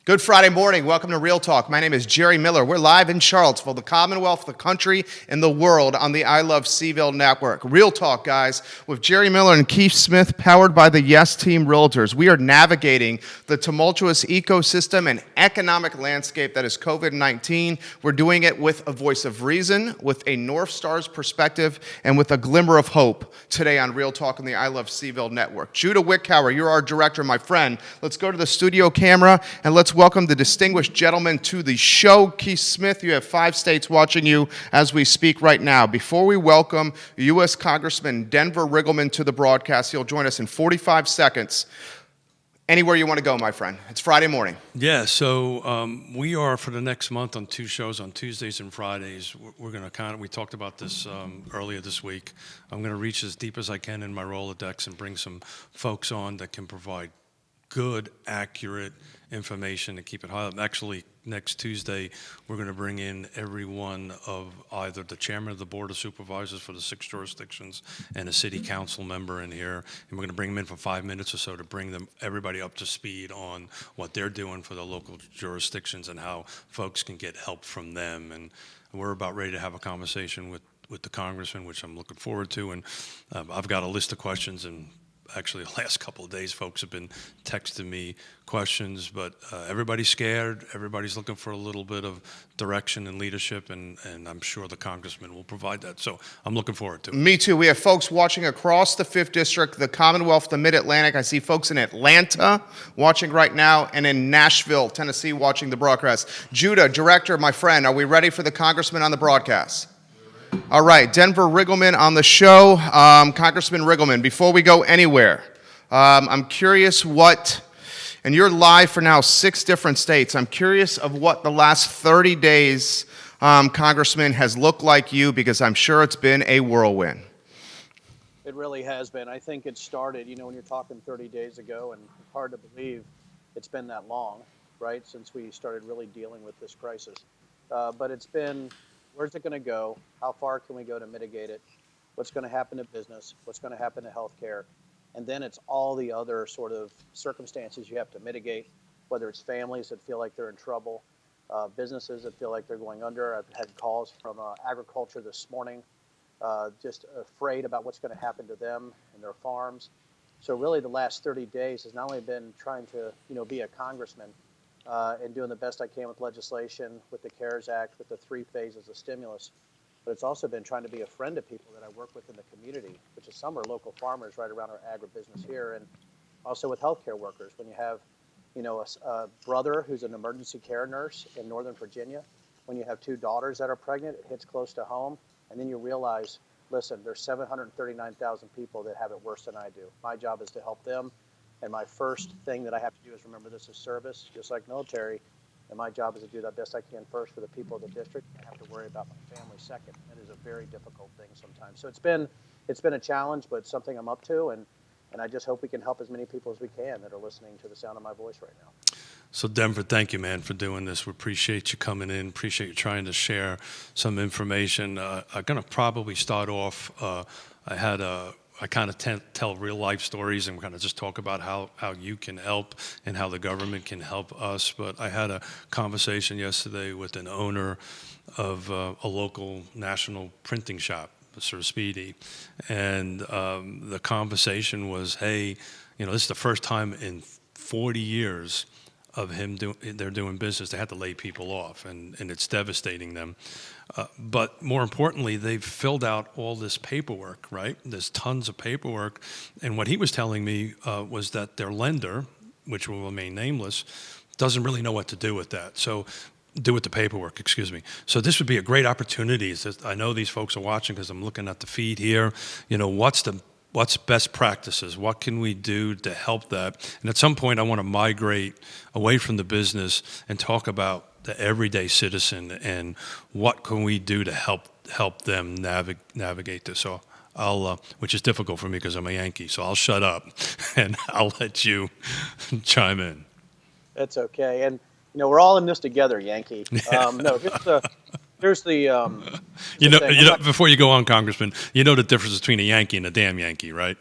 Good Friday morning. Welcome to Real Talk. My name is Jerry Miller. We're live in Charlottesville, the Commonwealth, the country, and the world on the I Love CVille Network. Real Talk, guys, with Jerry Miller and Keith Smith, powered by the Yes Team Realtors. We are navigating the tumultuous ecosystem and economic landscape that is COVID-19. We're doing it with a voice of reason, with a North Star's perspective, and with a glimmer of hope today on Real Talk on the I Love CVille Network. Judah Wickhauer, you're our director, my friend. Let's go to the studio camera and let's welcome the distinguished gentleman to the show. Keith Smith, you have 5 states watching you as we speak right now. Before we welcome U.S. Congressman Denver Riggleman to the broadcast, he'll join us in 45 seconds. Anywhere you want to go, my friend. It's Friday morning. Yeah, so we are for the next month on 2 shows on Tuesdays and Fridays. We're going to we talked about this earlier this week. I'm going to reach as deep as I can in my Rolodex and bring some folks on that can provide good, accurate information to keep it high. Actually, next Tuesday, we're going to bring in every one of either the chairman of the Board of Supervisors for the 6 jurisdictions and a city council member in here. And we're going to bring them in for 5 minutes or so to bring everybody up to speed on what they're doing for the local jurisdictions and how folks can get help from them. And we're about ready to have a conversation with the Congressman, which I'm looking forward to. And I've got a list of questions, and actually the last couple of days folks have been texting me questions, but everybody's scared, everybody's looking for a little bit of direction and leadership, and I'm sure the Congressman will provide that, so I'm looking forward to it. Me too. We have folks watching across the 5th District, the Commonwealth, the Mid-Atlantic. I see folks in Atlanta watching right now, and in Nashville, Tennessee, watching the broadcast. Judah, director, my friend, are we ready for the Congressman on the broadcast? All right, Denver Riggleman on the show. Congressman Riggleman, before we go anywhere, I'm curious and you're live for now 6 different states. I'm curious of what the last 30 days, Congressman, has looked like you, because I'm sure it's been a whirlwind. It really has been. I think it started, when you're talking 30 days ago, and hard to believe it's been that long, right, since we started really dealing with this crisis. But it's been, where's it going to go? How far can we go to mitigate it? What's going to happen to business? What's going to happen to healthcare? And then it's all the other sort of circumstances you have to mitigate, whether it's families that feel like they're in trouble, businesses that feel like they're going under. I've had calls from agriculture this morning, just afraid about what's going to happen to them and their farms. So really the last 30 days has not only been trying to, be a congressman, and doing the best I can with legislation, with the CARES Act, with the 3 phases of stimulus. But it's also been trying to be a friend to people that I work with in the community, which is some are local farmers right around our agribusiness here, and also with healthcare workers. When you have, a brother who's an emergency care nurse in Northern Virginia, when you have 2 daughters that are pregnant, it hits close to home, and then you realize, listen, there's 739,000 people that have it worse than I do. My job is to help them. And my first thing that I have to do is remember this is service, just like military. And my job is to do the best I can first for the people of the district. I have to worry about my family second. That is a very difficult thing sometimes. So it's been a challenge, but something I'm up to. And I just hope we can help as many people as we can that are listening to the sound of my voice right now. So Denver, thank you, man, for doing this. We appreciate you coming in. Appreciate you trying to share some information. I'm going to probably start off. I kind of tell real life stories and kind of just talk about how you can help and how the government can help us. But I had a conversation yesterday with an owner of a local national printing shop, Mr. Speedy. And the conversation was, hey, this is the first time in 40 years of they're doing business. They had to lay people off, and it's devastating them. But more importantly, they've filled out all this paperwork, right? There's tons of paperwork. And what he was telling me was that their lender, which will remain nameless, doesn't really know what to do with that. So with the paperwork, excuse me. So this would be a great opportunity. I know these folks are watching because I'm looking at the feed here. What's best practices? What can we do to help that? And at some point, I want to migrate away from the business and talk about the everyday citizen and what can we do to help them navigate this. So I'll, which is difficult for me because I'm a Yankee, so I'll shut up and I'll let you chime in. That's okay, and we're all in this together, Yankee. No, here's the before you go on, Congressman, you know the difference between a Yankee and a damn Yankee, right?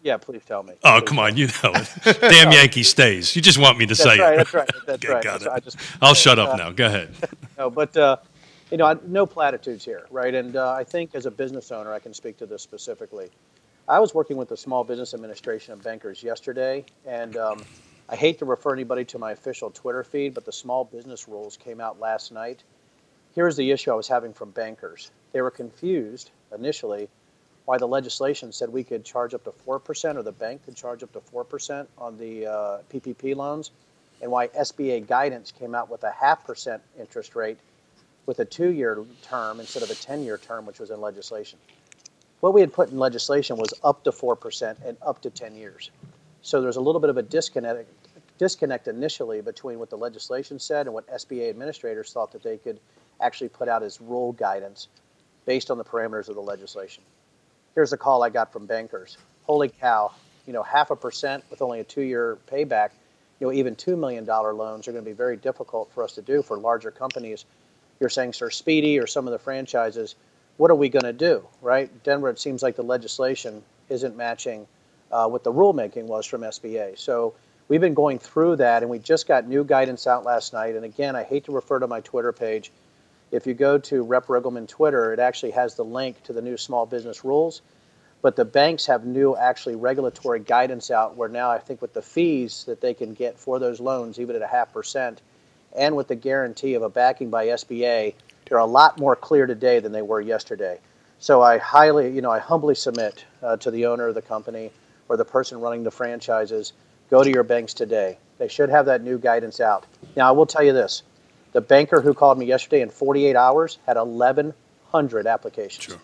Yeah, please tell me. Oh, Please come tell on, me. you know it. Damn Yankee stays. You just want me to say That's right. it. That's right. That's Okay, right. got it. I just I'll say it. shut up now. Go ahead. No, but no platitudes here, right? And I think as a business owner, I can speak to this specifically. I was working with the Small Business Administration of Bankers yesterday, and I hate to refer anybody to my official Twitter feed, but the small business rules came out last night. Here's the issue I was having from bankers. They were confused initially why the legislation said we could charge up to 4% or the bank could charge up to 4% on the PPP loans, and why SBA guidance came out with a 0.5% interest rate with a 2-year term instead of a 10-year term, which was in legislation. What we had put in legislation was up to 4% and up to 10 years. So there's a little bit of a disconnect initially between what the legislation said and what SBA administrators thought that they could actually put out as rule guidance based on the parameters of the legislation. Here's a call I got from bankers. Holy cow, 0.5% with only a 2-year payback, even $2 million loans are going to be very difficult for us to do for larger companies. You're saying Sir Speedy or some of the franchises, what are we going to do, right? Denver, it seems like the legislation isn't matching what the rulemaking was from SBA. So we've been going through that, and we just got new guidance out last night. And again, I hate to refer to my Twitter page. If you go to Rep. Riggleman Twitter, it actually has the link to the new small business rules. But the banks have new actually regulatory guidance out where now I think with the fees that they can get for those loans, even at a 0.5%, and with the guarantee of a backing by SBA, they're a lot more clear today than they were yesterday. So I humbly submit to the owner of the company or the person running the franchises, go to your banks today. They should have that new guidance out. Now, I will tell you this. The banker who called me yesterday in 48 hours had 1,100 applications. Sure.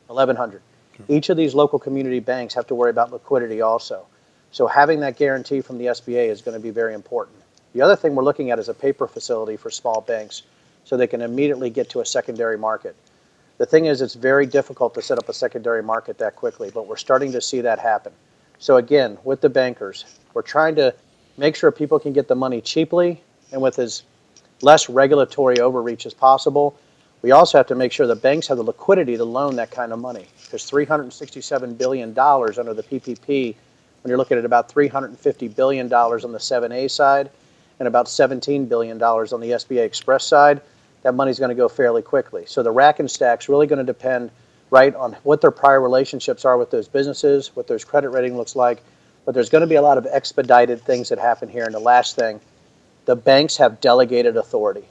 1,100. Sure. Each of these local community banks have to worry about liquidity also. So having that guarantee from the SBA is going to be very important. The other thing we're looking at is a paper facility for small banks so they can immediately get to a secondary market. The thing is, it's very difficult to set up a secondary market that quickly, but we're starting to see that happen. So again, with the bankers, we're trying to make sure people can get the money cheaply and with as less regulatory overreach as possible. We also have to make sure the banks have the liquidity to loan that kind of money. There's $367 billion under the PPP when you're looking at about $350 billion on the 7A side and about $17 billion on the SBA Express side. That money's going to go fairly quickly. So the rack and stack's really going to depend right on what their prior relationships are with those businesses, what their credit rating looks like. But there's going to be a lot of expedited things that happen here. And the last thing, the banks have delegated authority.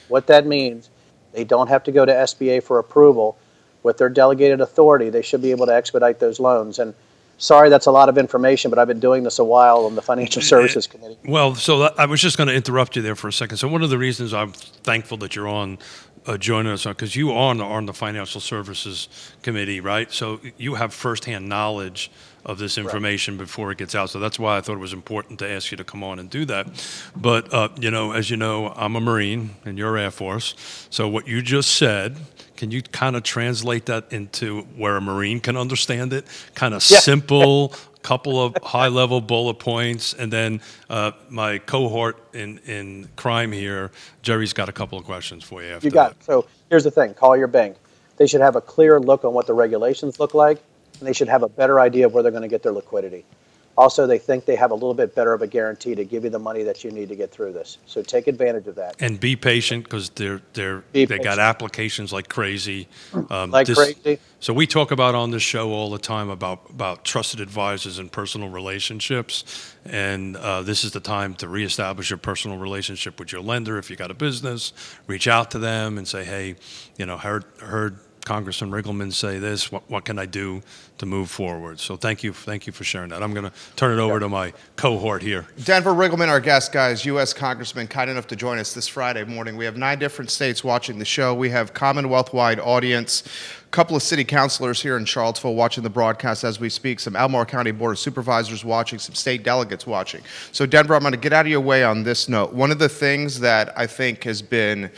What that means, they don't have to go to SBA for approval. With their delegated authority, they should be able to expedite those loans. And sorry, that's a lot of information, but I've been doing this a while on the Financial Services Committee. Well, so I was just going to interrupt you there for a second. So one of the reasons I'm thankful that you're on joining us, because you are on the Financial Services Committee, right? So you have firsthand knowledge of this information before it gets out. So that's why I thought it was important to ask you to come on and do that. But, as you know, I'm a Marine and you're Air Force. So what you just said, can you kind of translate that into where a Marine can understand it? Kind of simple, couple of high-level bullet points, and then my cohort in crime here, Jerry's got a couple of questions for you after You got it. So here's the thing. Call your bank. They should have a clear look on what the regulations look like, and they should have a better idea of where they're going to get their liquidity. Also, they think they have a little bit better of a guarantee to give you the money that you need to get through this. So take advantage of that. And be patient, because they got applications like crazy. Crazy. So we talk about on this show all the time about trusted advisors and personal relationships. And this is the time to reestablish your personal relationship with your lender. If you got a business, reach out to them and say, hey, heard Congressman Riggleman say this. What can I do to move forward? So thank you for sharing that. I'm going to turn it over to my cohort here. Denver Riggleman, our guest, guys, U.S. Congressman, kind enough to join us this Friday morning. We have 9 different states watching the show. We have Commonwealth-wide audience. A couple of city councilors here in Charlottesville watching the broadcast as we speak. Some Albemarle County Board of Supervisors watching. Some state delegates watching. So, Denver, I'm going to get out of your way on this note. One of the things that I think has been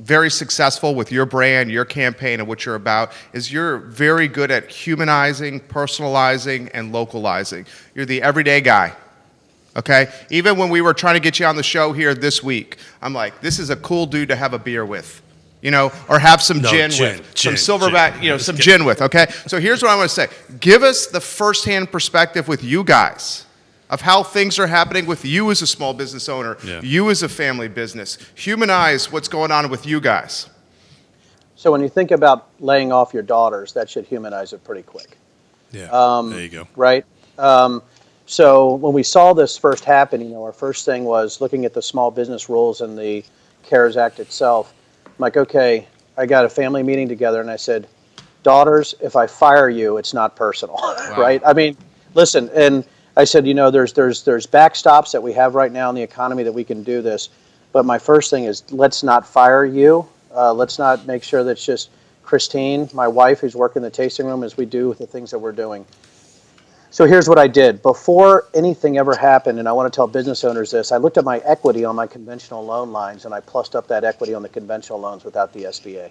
very successful with your brand, your campaign, and what you're about is you're very good at humanizing, personalizing, and localizing. You're the everyday guy, okay? Even when we were trying to get you on the show here this week, I'm like, this is a cool dude to have a beer with, or have some No, gin gin, with, gin, some silverback, gin. some gin with, okay? So here's what I want to say. Give us the firsthand perspective with you guys of how things are happening with you as a small business owner, you as a family business. Humanize what's going on with you guys. So when you think about laying off your daughters, that should humanize it pretty quick. Yeah, there you go. Right? So when we saw this first happen, our first thing was looking at the small business rules and the CARES Act itself. I'm like, okay, I got a family meeting together, and I said, daughters, if I fire you, it's not personal, right? I mean, listen, and I said, there's backstops that we have right now in the economy that we can do this, but my first thing is let's not fire you. Let's not make sure that's just Christine, my wife, who's working the tasting room, as we do with the things that we're doing. So here's what I did. Before anything ever happened, and I want to tell business owners this, I looked at my equity on my conventional loan lines, and I plussed up that equity on the conventional loans without the SBA.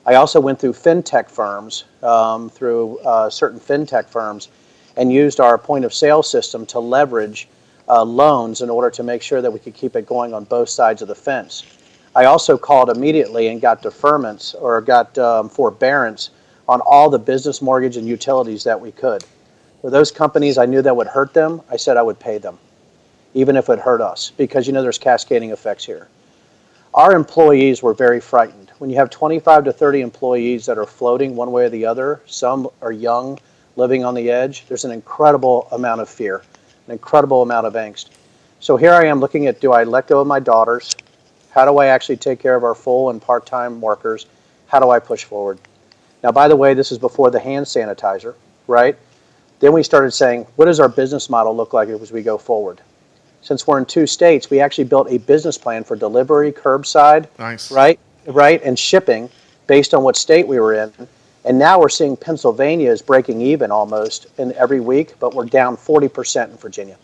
I also went through fintech firms, certain fintech firms, and used our point of sale system to leverage loans in order to make sure that we could keep it going on both sides of the fence. I also called immediately and got deferments or got forbearance on all the business mortgage and utilities that we could. For those companies I knew that would hurt them, I said I would pay them, even if it hurt us, because there's cascading effects here. Our employees were very frightened. When you have 25 to 30 employees that are floating one way or the other, some are young, living on the edge, there's an incredible amount of fear, an incredible amount of angst. So here I am looking at, do I let go of my daughters? How do I actually take care of our full and part-time workers? How do I push forward? Now, by the way, this is before the hand sanitizer, right? Then we started saying, what does our business model look like as we go forward? Since we're in 2 states, we actually built a business plan for delivery, curbside, Nice. right, and shipping based on what state we were in. And now we're seeing Pennsylvania is breaking even almost in every week, but we're down 40% in Virginia.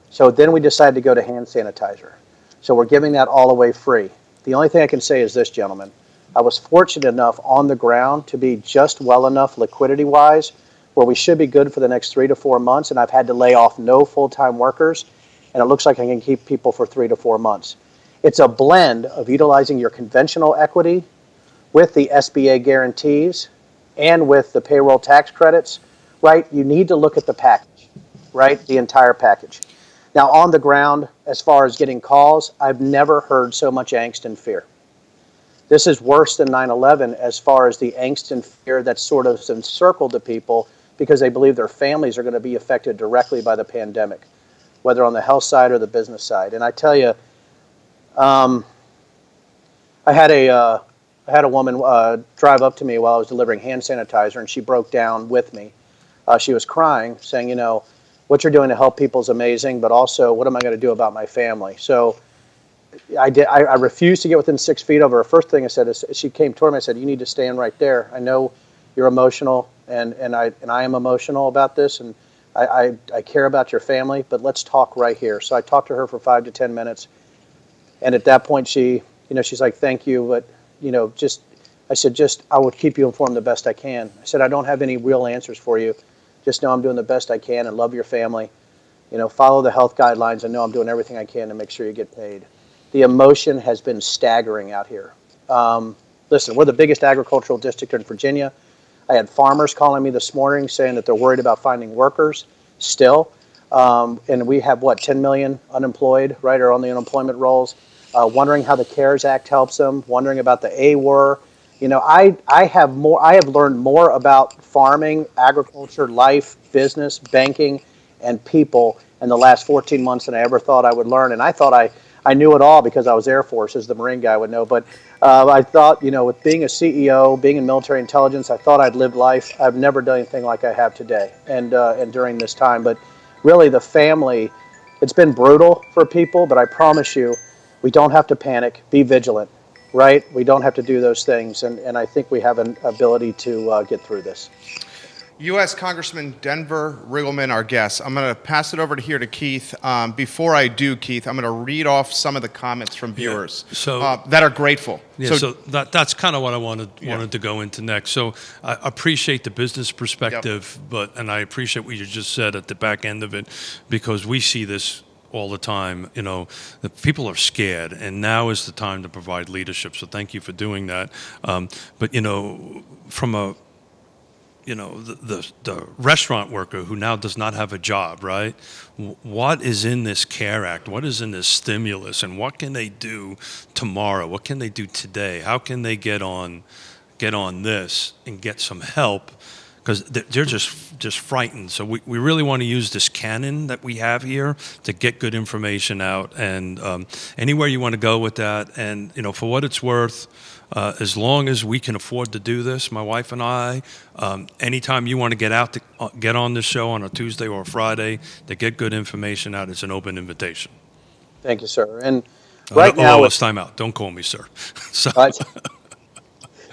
So then we decided to go to hand sanitizer. So we're giving that all away free. The only thing I can say is this, gentlemen. I was fortunate enough on the ground to be just well enough liquidity-wise where we should be good for the next 3 to 4 months, and I've had to lay off no full-time workers, and it looks like I can keep people for 3 to 4 months. It's a blend of utilizing your conventional equity with the SBA guarantees and with the payroll tax credits, right? You need to look at the package, right? The entire package. Now, on the ground, as far as getting calls, I've never heard so much angst and fear. This is worse than 9/11 as far as the angst and fear that's sort of encircled the people because they believe their families are going to be affected directly by the pandemic, whether on the health side or the business side. And I tell you, I had a woman drive up to me while I was delivering hand sanitizer, and she broke down with me. She was crying, saying, what you're doing to help people is amazing, but also, what am I going to do about my family? So I refused to get within 6 feet of her. First thing I said is, she came toward me, I said, you need to stand right there. I know you're emotional, and I am emotional about this, and I care about your family, but let's talk right here. So I talked to her for 5 to 10 minutes, and at that point, she's like, thank you, but, I said, I will keep you informed the best I can. I said, I don't have any real answers for you. Just know I'm doing the best I can and love your family. Follow the health guidelines. I know I'm doing everything I can to make sure you get paid. The emotion has been staggering out here. Listen, we're the biggest agricultural district in Virginia. I had farmers calling me this morning saying that they're worried about finding workers still. And we have, 10 million unemployed, right, or on the unemployment rolls, wondering how the CARES Act helps them, wondering about the AWR. I have learned more about farming, agriculture, life, business, banking, and people in the last 14 months than I ever thought I would learn. And I thought I knew it all because I was Air Force, as the Marine guy would know. But I thought, with being a CEO, being in military intelligence, I thought I'd lived life. I've never done anything like I have today and during this time. But really, the family, it's been brutal for people, but I promise you, we don't have to panic. Be vigilant. Right? We don't have to do those things, and I think we have an ability to get through this. U.S. Congressman Denver Riggleman, our guest. I'm going to pass it over to Keith. Before I do, Keith, I'm going to read off some of the comments from viewers that are grateful. Yeah, so that's kind of what I wanted to go into next. So I appreciate the business perspective, and I appreciate what you just said at the back end of it, because we see this all the time. You know, the people are scared, and now is the time to provide leadership. So thank you for doing that. But, you know, from a the restaurant worker who now does not have a job, right? What is in this CARE Act? What is in this stimulus? And what can they do tomorrow? What can they do today? How can they get on this and get some help? Because they're just frightened. So we really want to use this cannon that we have here to get good information out. And anywhere you want to go with that. And, you know, for what it's worth, as long as we can afford to do this, my wife and I, anytime you want to get on this show on a Tuesday or a Friday to get good information out, it's an open invitation. Thank you, sir. And right now, it's time out. Don't call me sir. So,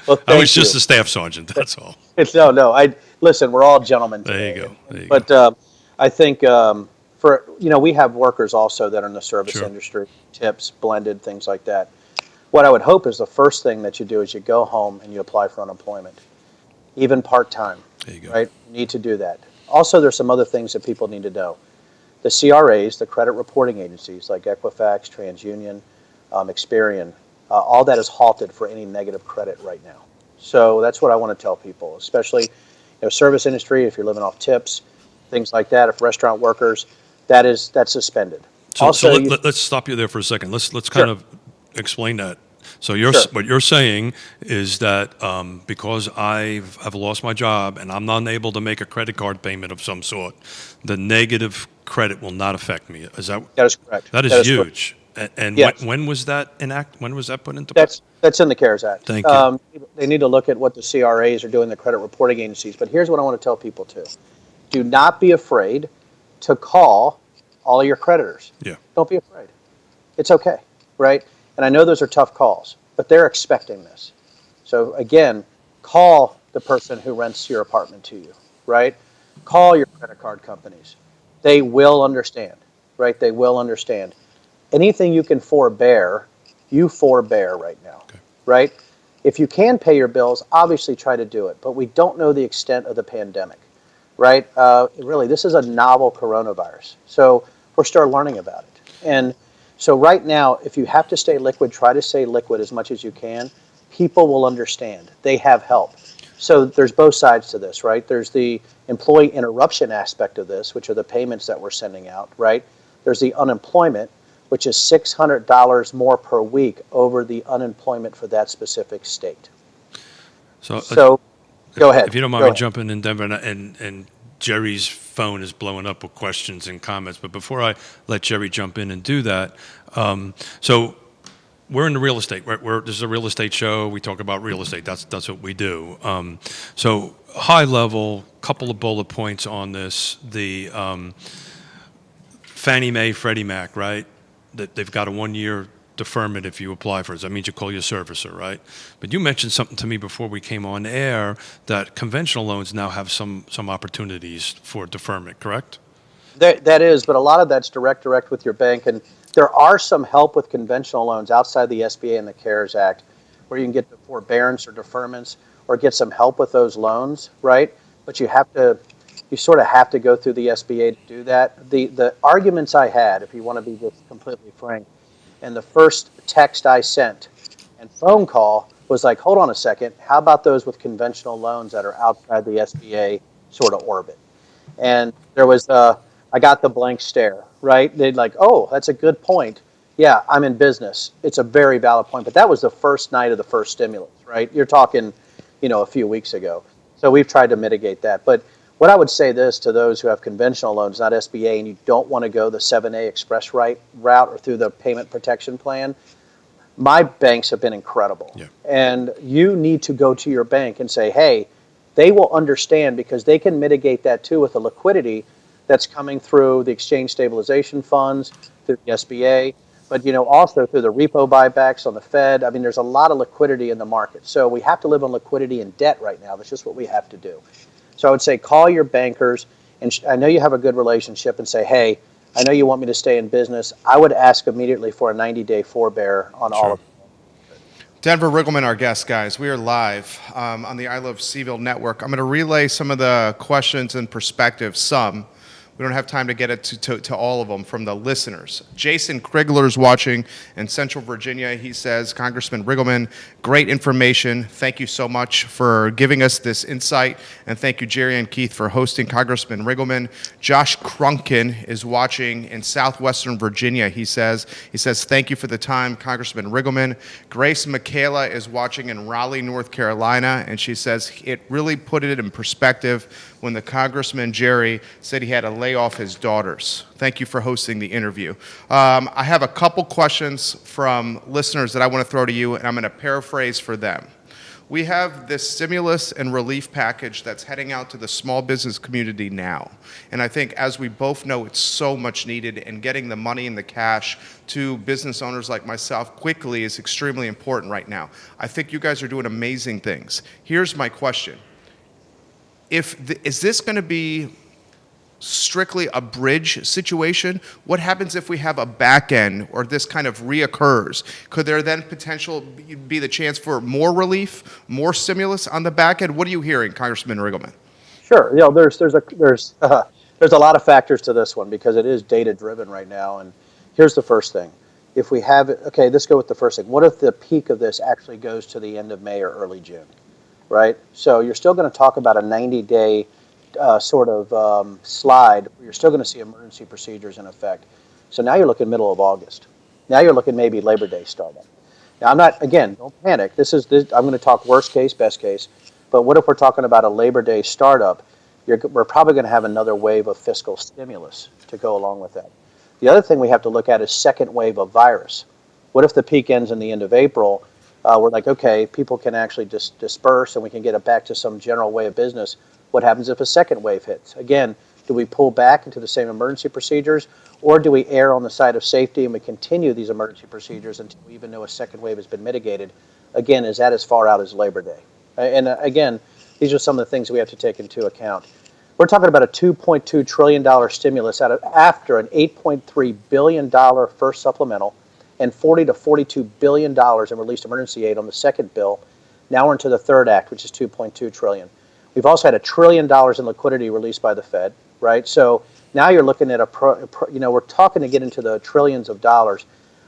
well, I was just a staff sergeant. That's all. No. Listen. We're all gentlemen today. There you go. But I think we have workers also that are in the service industry, tips, blended, things like that. What I would hope is the first thing that you do is you go home and you apply for unemployment, even part-time. There you go. Right? You need to do that. Also, there's some other things that people need to know. The CRAs, the credit reporting agencies like Equifax, TransUnion, Experian, all that is halted for any negative credit right now. So that's what I want to tell people, especially service industry, if you're living off tips, things like that, if restaurant workers, that's suspended. So let's stop you there for a second. Let's kind of explain that. So what you're saying is that because I've lost my job and I'm not able to make a credit card payment of some sort, the negative credit will not affect me. That is correct. That is huge. Correct. And yes. when was that When was that put into place? That's in the CARES Act. Thank you. They need to look at what the CRAs are doing, the credit reporting agencies. But here's what I want to tell people too: do not be afraid to call all of your creditors. Yeah. Don't be afraid. It's okay, right? And I know those are tough calls, but they're expecting this. So again, call the person who rents your apartment to you, right? Call your credit card companies. They will understand, right? They will understand. Anything you can forbear, you forbear right now, right? If you can pay your bills, obviously try to do it, but we don't know the extent of the pandemic, right? Really, this is a novel coronavirus. So we're still learning about it. And so right now, if you have to stay liquid, try to stay liquid as much as you can. People will understand. They have help. So there's both sides to this, right? There's the employee interruption aspect of this, which are the payments that we're sending out, right? There's the unemployment, which is $600 more per week over the unemployment for that specific state. So go ahead. If you don't mind me jumping in, Denver, and Jerry's phone is blowing up with questions and comments. But before I let Jerry jump in and do that, so we're in the real estate. This is a real estate show. We talk about real estate. That's what we do. So high level, couple of bullet points on this. The Fannie Mae, Freddie Mac, right? That they've got a 1-year deferment if you apply for it. That means you call your servicer, right? But you mentioned something to me before we came on air that conventional loans now have some opportunities for deferment, correct? That is, but a lot of that's direct with your bank. And there are some help with conventional loans outside the SBA and the CARES Act where you can get the forbearance or deferments or get some help with those loans, right? But you sort of have to go through the SBA to do that. The arguments I had, if you want to be just completely frank, and the first text I sent and phone call was like, hold on a second, how about those with conventional loans that are outside the SBA sort of orbit? And there was I got the blank stare, right? They'd like, oh, that's a good point. Yeah, I'm in business. It's a very valid point. But that was the first night of the first stimulus, right? You're talking, a few weeks ago. So we've tried to mitigate that. But what I would say this to those who have conventional loans, not SBA, and you don't want to go the 7A Express route or through the payment protection plan, my banks have been incredible. Yeah. And you need to go to your bank and say, hey, they will understand because they can mitigate that too with the liquidity that's coming through the exchange stabilization funds, through the SBA, but also through the repo buybacks on the Fed. I mean, there's a lot of liquidity in the market. So we have to live on liquidity and debt right now. That's just what we have to do. So I would say call your bankers, and I know you have a good relationship, and say, hey, I know you want me to stay in business. I would ask immediately for a 90-day forbear on all of them. Denver Riggleman, our guest, guys. We are live on the I Love CVille Network. I'm going to relay some of the questions and perspectives, We don't have time to get it to all of them from the listeners. Jason Krigler is watching in Central Virginia. He says, Congressman Riggleman, great information. Thank you so much for giving us this insight. And thank you, Jerry and Keith, for hosting Congressman Riggleman. Josh Crunkin is watching in Southwestern Virginia. He says, thank you for the time, Congressman Riggleman. Grace Michaela is watching in Raleigh, North Carolina, and she says it really put it in perspective when the Congressman Jerry said he had to lay off his daughters. Thank you for hosting the interview. I have a couple questions from listeners that I want to throw to you, and I'm going to paraphrase for them. We have this stimulus and relief package that's heading out to the small business community now. And I think, as we both know, it's so much needed, and getting the money and the cash to business owners like myself quickly is extremely important right now. I think you guys are doing amazing things. Here's my question. Is this going to be strictly a bridge situation? What happens if we have a back end or this kind of reoccurs? Could there then potential be the chance for more relief, more stimulus on the back end? What are you hearing, Congressman Riggleman? Sure. There's a lot of factors to this one because it is data driven right now. And here's the first thing. If we have it, okay, let's go with the first thing. What if the peak of this actually goes to the end of May or early June? Right? So you're still going to talk about a 90-day slide. You're still going to see emergency procedures in effect. So now you're looking middle of August. Now you're looking maybe Labor Day startup. Now don't panic. I'm going to talk worst case, best case. But what if we're talking about a Labor Day startup? We're probably going to have another wave of fiscal stimulus to go along with that. The other thing we have to look at is second wave of virus. What if the peak ends in the end of April? We're like, okay, people can actually disperse and we can get it back to some general way of business. What happens if a second wave hits? Again, do we pull back into the same emergency procedures, or do we err on the side of safety and we continue these emergency procedures until we even know a second wave has been mitigated? Again, is that as far out as Labor Day? And again, these are some of the things we have to take into account. We're talking about a $2.2 trillion stimulus after an $8.3 billion first supplemental and $40 to $42 billion in released emergency aid on the second bill. Now we're into the third act, which is $2.2 trillion. We've also had $1 trillion in liquidity released by the Fed, right? So now you're looking at we're talking to get into the trillions of dollars.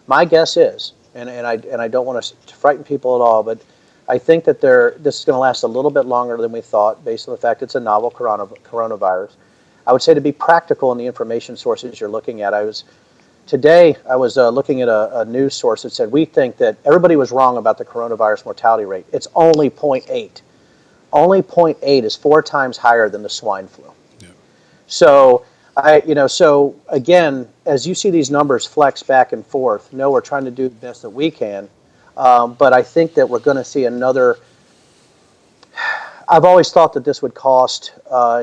My guess is, and I don't want to frighten people at all, but I think that this is going to last a little bit longer than we thought, based on the fact it's a novel coronavirus. I would say, to be practical in the information sources you're looking at. Today, I was looking at a news source that said, we think that everybody was wrong about the coronavirus mortality rate. It's only 0.8. Only 0.8 is 4 times higher than the swine flu. Yeah. So, so again, as you see these numbers flex back and forth, we're trying to do the best that we can. But I think that we're going to see another. I've always thought that this would cost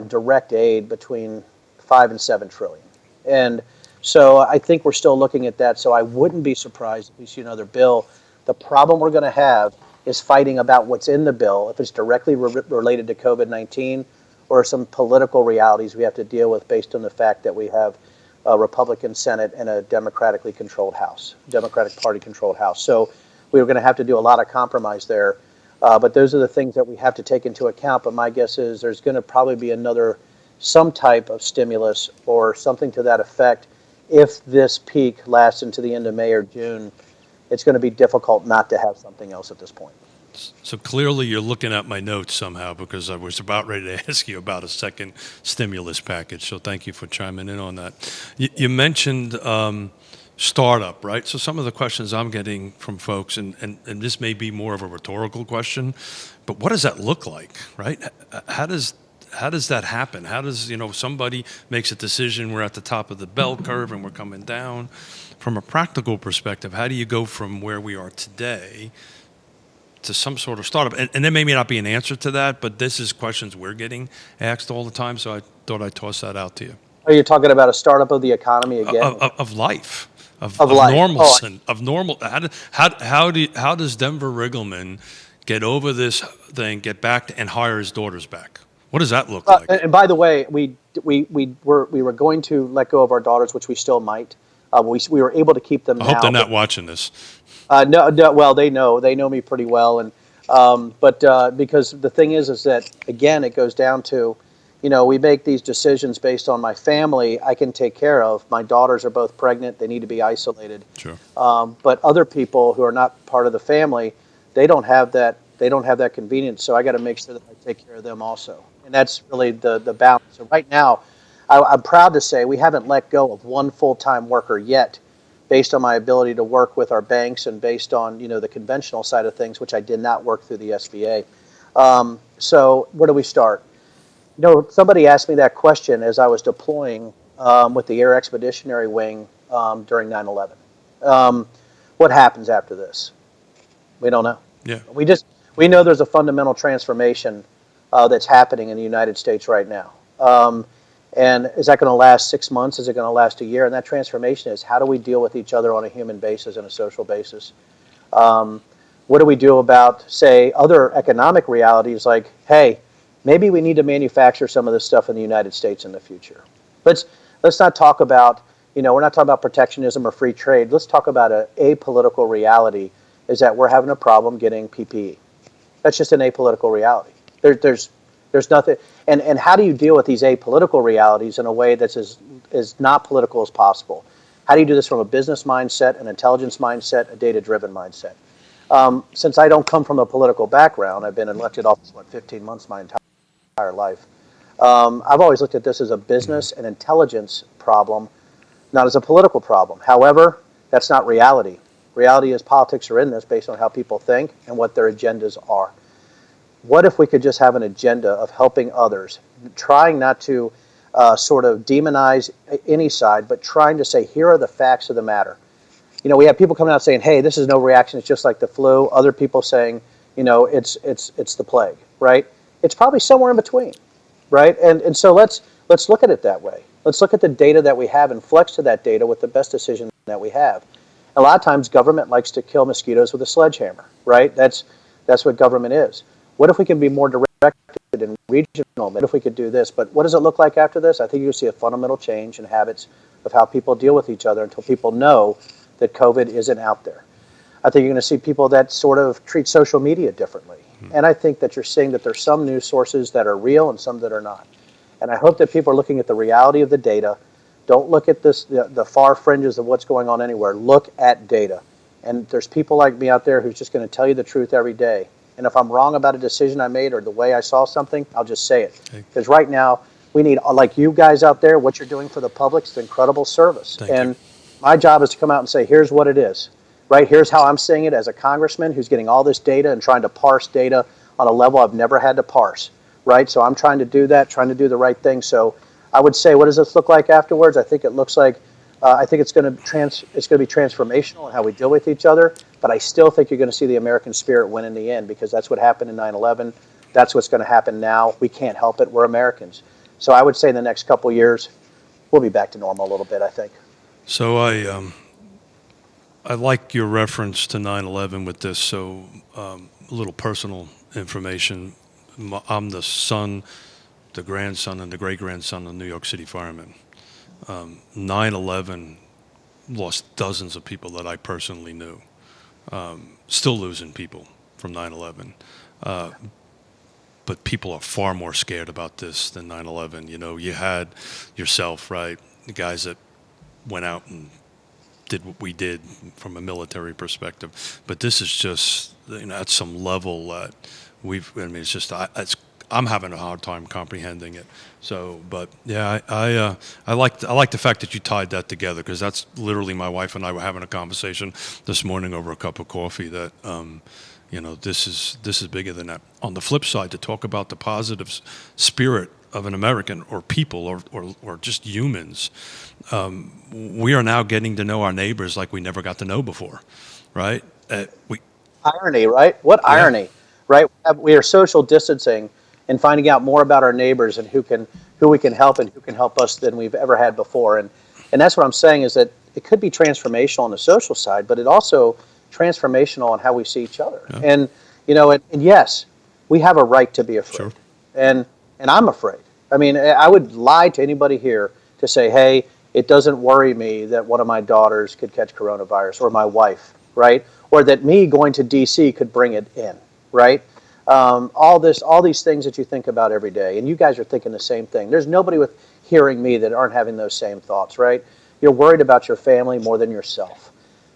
direct aid between 5 and 7 trillion. And so I think we're still looking at that. So I wouldn't be surprised if we see another bill. The problem we're going to have is fighting about what's in the bill, if it's directly related to COVID-19 or some political realities we have to deal with based on the fact that we have a Republican Senate and a Democratic Party controlled House. So we're going to have to do a lot of compromise there. But those are the things that we have to take into account. But my guess is there's going to probably be some type of stimulus or something to that effect. If this peak lasts into the end of May or June, it's going to be difficult not to have something else at this point. So clearly you're looking at my notes somehow, because I was about ready to ask you about a second stimulus package. So thank you for chiming in on that. You mentioned startup, right? So some of the questions I'm getting from folks, and this may be more of a rhetorical question, but what does that look like, right? How does that happen? How does, somebody makes a decision, we're at the top of the bell curve and we're coming down. From a practical perspective, how do you go from where we are today to some sort of startup? And there may not be an answer to that, but this is questions we're getting asked all the time, so I thought I'd toss that out to you. Are you talking about a startup of the economy again? Of life. Of life. Normalcy. Of normal. How does Denver Riggleman get over this thing, get back and hire his daughters back? What does that look like? And by the way, we were going to let go of our daughters, which we still might. We were able to keep them. I hope they're not watching this. No. Well, they know me pretty well, and but because the thing is that again, it goes down to, we make these decisions based on my family I can take care of. My daughters are both pregnant. They need to be isolated. Sure. But other people who are not part of the family, they don't have that. They don't have that convenience. So I got to make sure that I take care of them also. And that's really the balance. So right now, I'm proud to say we haven't let go of one full-time worker yet, based on my ability to work with our banks and based on the conventional side of things, which I did not work through the SBA. So where do we start? Somebody asked me that question as I was deploying with the Air Expeditionary Wing during 9/11. What happens after this? We don't know. Yeah. We know there's a fundamental transformation that's happening in the United States right now. And is that going to last 6 months? Is it going to last a year? And that transformation is, how do we deal with each other on a human basis and a social basis? What do we do about, say, other economic realities like, hey, maybe we need to manufacture some of this stuff in the United States in the future. Let's not talk about, we're not talking about protectionism or free trade. Let's talk about a apolitical reality, is that we're having a problem getting PPE. That's just an apolitical reality. There's nothing. And how do you deal with these apolitical realities in a way that's as not political as possible? How do you do this from a business mindset, an intelligence mindset, a data-driven mindset? Since I don't come from a political background, I've been in elected office, 15 months my entire life. I've always looked at this as a business and intelligence problem, not as a political problem. However, that's not reality. Reality is politics are in this based on how people think and what their agendas are. What if we could just have an agenda of helping others, trying not to sort of demonize any side, but trying to say, here are the facts of the matter. We have people coming out saying, hey, this is no reaction, it's just like the flu. Other people saying, it's the plague, right? It's probably somewhere in between, right? And so let's look at it that way. Let's look at the data that we have and flex to that data with the best decision that we have. A lot of times government likes to kill mosquitoes with a sledgehammer, right? That's what government is. What if we can be more directed and regional? What if we could do this? But what does it look like after this? I think you'll see a fundamental change in habits of how people deal with each other until people know that COVID isn't out there. I think you're going to see people that sort of treat social media differently. And I think that you're seeing that there's some news sources that are real and some that are not. And I hope that people are looking at the reality of the data. Don't look at the far fringes of what's going on anywhere. Look at data. And there's people like me out there who's just going to tell you the truth every day. And if I'm wrong about a decision I made or the way I saw something, I'll just say it. Because right now, we need, like you guys out there, what you're doing for the public is incredible service. Thank you. My job is to come out and say, here's what it is. Right? Here's how I'm seeing it as a congressman who's getting all this data and trying to parse data on a level I've never had to parse. Right? So I'm trying to do that, trying to do the right thing. So I would say, what does this look like afterwards? I think it looks like, I think it's going to be transformational in how we deal with each other. But I still think you're going to see the American spirit win in the end, because that's what happened in 9/11. That's what's going to happen now. We can't help it. We're Americans. So I would say in the next couple of years, we'll be back to normal a little bit, I think. So I like your reference to 9/11 with this. So a little personal information. I'm the son, the grandson, and the great-grandson of New York City firemen. 9/11 lost dozens of people that I personally knew. Still losing people from 9/11. But people are far more scared about this than 9/11. You had yourself, right? The guys that went out and did what we did from a military perspective. But this is just, at some level that it's just, I'm having a hard time comprehending it. So, but yeah, I like the fact that you tied that together, because that's literally, my wife and I were having a conversation this morning over a cup of coffee that, this is bigger than that. On the flip side, to talk about the positive spirit of an American or people or just humans, we are now getting to know our neighbors like we never got to know before, right? Irony, right? What irony, right? We are social distancing and finding out more about our neighbors and who we can help and who can help us than we've ever had before. And that's what I'm saying, is that it could be transformational on the social side, but it also transformational on how we see each other. Yeah. And and yes, we have a right to be afraid. Sure. And I'm afraid. I mean, I would lie to anybody here to say, hey, it doesn't worry me that one of my daughters could catch coronavirus, or my wife, right? Or that me going to D.C. could bring it in, right? all these things that you think about every day, and you guys are thinking the same thing. There's nobody with hearing me that aren't having those same thoughts, right? You're worried about your family more than yourself.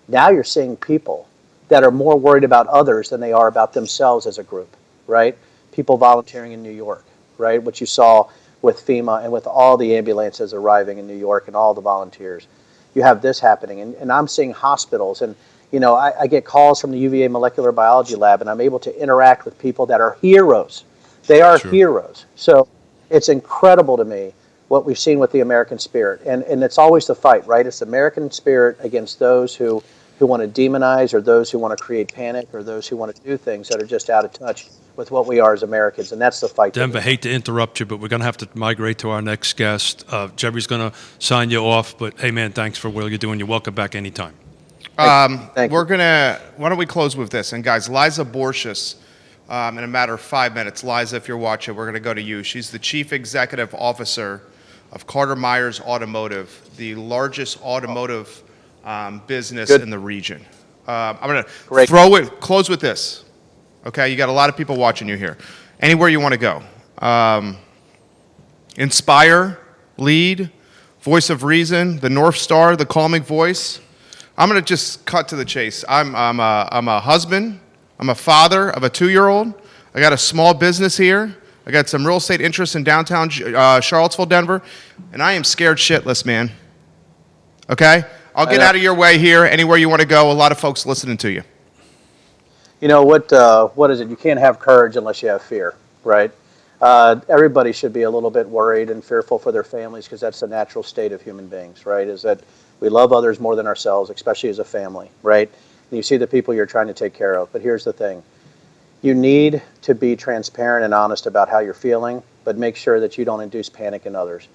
Now you're seeing people that are more worried about others than they are about themselves as a group, right? People volunteering in New York, right? What you saw with FEMA and with all the ambulances arriving in New York and all the volunteers. You have this happening, and I'm seeing hospitals, and I get calls from the UVA molecular biology lab, and I'm able to interact with people that are heroes. They are Sure. heroes. So it's incredible to me what we've seen with the American spirit, and it's always the fight, right? It's the American spirit against those who want to demonize, or those who want to create panic, or those who want to do things that are just out of touch with what we are as Americans, and that's the fight. Denver, hate to interrupt you, but we're going to have to migrate to our next guest. Jerry's going to sign you off, but hey, man, thanks for what you're doing. You're welcome back anytime. Thank you. Why don't we close with this? And guys, Liza Borches, in a matter of 5 minutes. Liza, if you're watching, we're going to go to you. She's the Chief Executive Officer of Carter Myers Automotive, the largest automotive business in the region. I'm going to close with this. Okay, you got a lot of people watching you here. Anywhere you want to go. Inspire, lead, voice of reason, the North Star, the calming voice. I'm going to just cut to the chase. I'm a husband. I'm a father of a 2-year-old. I got a small business here. I got some real estate interests in downtown Charlottesville, Denver, and I am scared shitless, man. Okay? I'll get out of your way here. Anywhere you want to go. A lot of folks listening to you. You know what is it? You can't have courage unless you have fear, right? Everybody should be a little bit worried and fearful for their families, because that's the natural state of human beings, right? Is that we love others more than ourselves, especially as a family, right? And you see the people you're trying to take care of. But here's the thing. You need to be transparent and honest about how you're feeling, but make sure that you don't induce panic in others.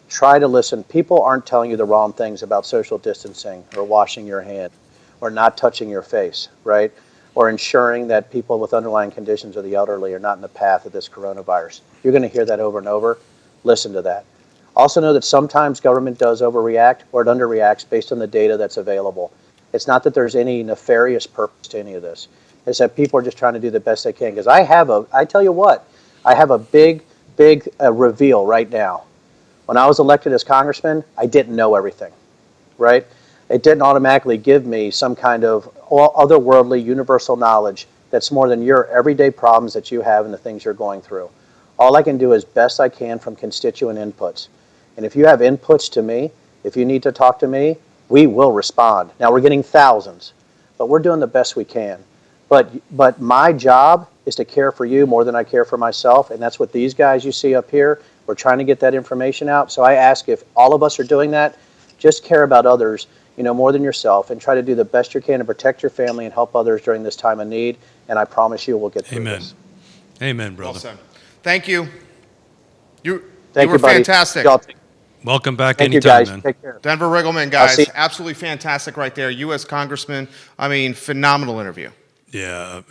Try to listen. People aren't telling you the wrong things about social distancing, or washing your hand, or not touching your face, right? Or ensuring that people with underlying conditions or the elderly are not in the path of this coronavirus. You're going to hear that over and over. Listen to that. Also know that sometimes government does overreact, or it underreacts based on the data that's available. It's not that there's any nefarious purpose to any of this. It's that people are just trying to do the best they can. Because I tell you what, I have a big reveal right now. When I was elected as congressman, I didn't know everything, right? It didn't automatically give me some kind of otherworldly universal knowledge that's more than your everyday problems that you have and the things you're going through. All I can do is best I can from constituent inputs. And if you have inputs to me, if you need to talk to me, we will respond. Now, we're getting thousands, but we're doing the best we can. But my job is to care for you more than I care for myself, and that's what these guys you see up here, we're trying to get that information out. So I ask, if all of us are doing that, just care about others, more than yourself, and try to do the best you can to protect your family and help others during this time of need. And I promise you, we'll get through this. Amen, brother. Well said. Thank you. You Thank were you, buddy. fantastic. Welcome back Thank anytime, you, guys. man. Take care. Denver Riggleman, guys, absolutely fantastic right there. U.S. Congressman, phenomenal interview. Yeah,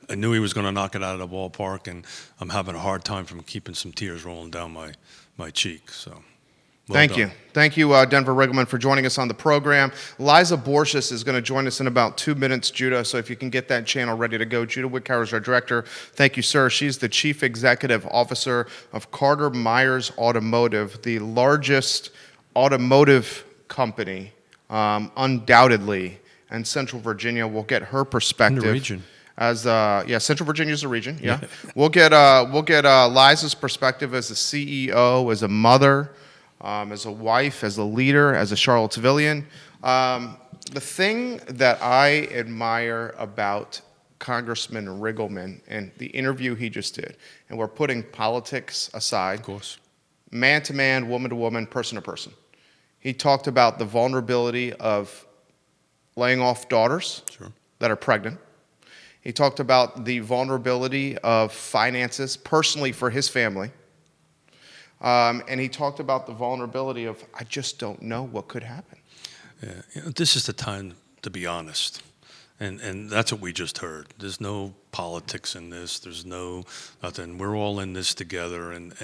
I knew he was going to knock it out of the ballpark, and I'm having a hard time from keeping some tears rolling down my cheek. So, Thank you, Denver Riggleman, for joining us on the program. Liza Borches is going to join us in about 2 minutes, Judah. So if you can get that channel ready to go. Judah Wickhauer is our director. Thank you, sir. She's the Chief Executive Officer of Carter Myers Automotive, the largest automotive company, undoubtedly. And Central Virginia, we'll get her perspective. In the region. Central Virginia is a region. Yeah, we'll get Liza's perspective as a CEO, as a mother, as a wife, as a leader, as a Charlottesvillian. The thing that I admire about Congressman Riggleman and the interview he just did, and we're putting politics aside, of course, man to man, woman to woman, person to person. He talked about the vulnerability of laying off daughters that are pregnant. He talked about the vulnerability of finances personally for his family. And he talked about the vulnerability of, I just don't know what could happen. Yeah, this is the time to be honest. And that's what we just heard. There's no politics in this. There's nothing. We're all in this together. And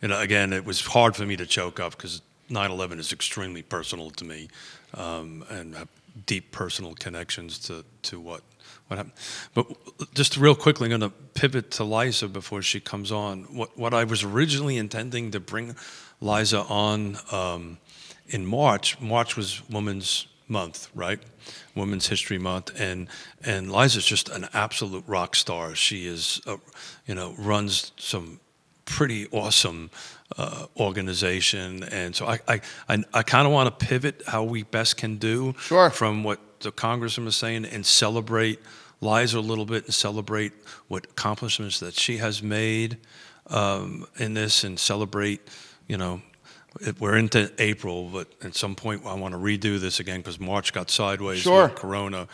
again, it was hard for me to choke up because 9/11 is extremely personal to me, and I've deep personal connections to what happened. But just real quickly, I'm going to pivot to Liza before she comes on. What I was originally intending to bring Liza on in March. March was Women's Month, right? Women's History Month, and Liza's just an absolute rock star. She is, runs some pretty awesome organization, and so I kind of want to pivot how we best can do from what the Congressman was saying and celebrate Liza a little bit and celebrate what accomplishments that she has made in this, and celebrate, we're into April, but at some point I want to redo this again because March got sideways with Corona.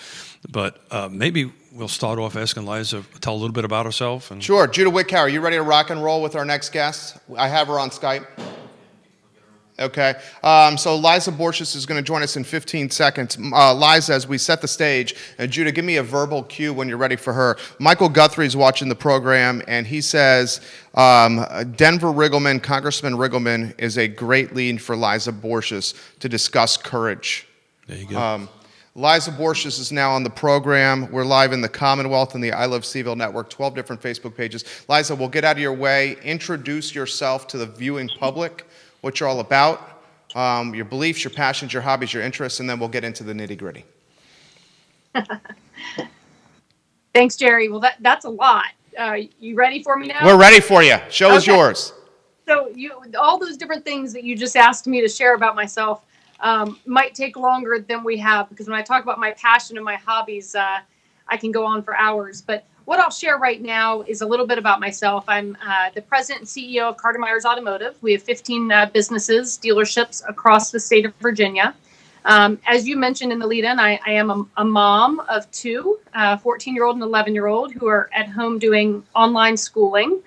But maybe we'll start off asking Liza to tell a little bit about herself. And Sure. Judah Whitcow, are you ready to rock and roll with our next guest? I have her on Skype. Okay. So Liza Borches is going to join us in 15 seconds. Liza, as we set the stage, and Judah, give me a verbal cue when you're ready for her. Michael Guthrie's watching the program, and he says Denver Riggleman, Congressman Riggleman, is a great lead for Liza Borches to discuss courage. There you go. Liza Borches is now on the program. We're live in the Commonwealth and the I Love CVille Network, 12 different Facebook pages. Liza, we'll get out of your way. Introduce yourself to the viewing public, what you're all about, your beliefs, your passions, your hobbies, your interests, and then we'll get into the nitty-gritty. Thanks, Jerry. Well, that's a lot. You ready for me now? We're ready for you. Show is yours. So all those different things that you just asked me to share about myself might take longer than we have, because when I talk about my passion and my hobbies, I can go on for hours. But what I'll share right now is a little bit about myself. I'm the president and CEO of Myers Automotive. We have 15 businesses, dealerships across the state of Virginia. As you mentioned in the lead-in, I am a mom of two, 14-year-old and 11-year-old, who are at home doing online schooling.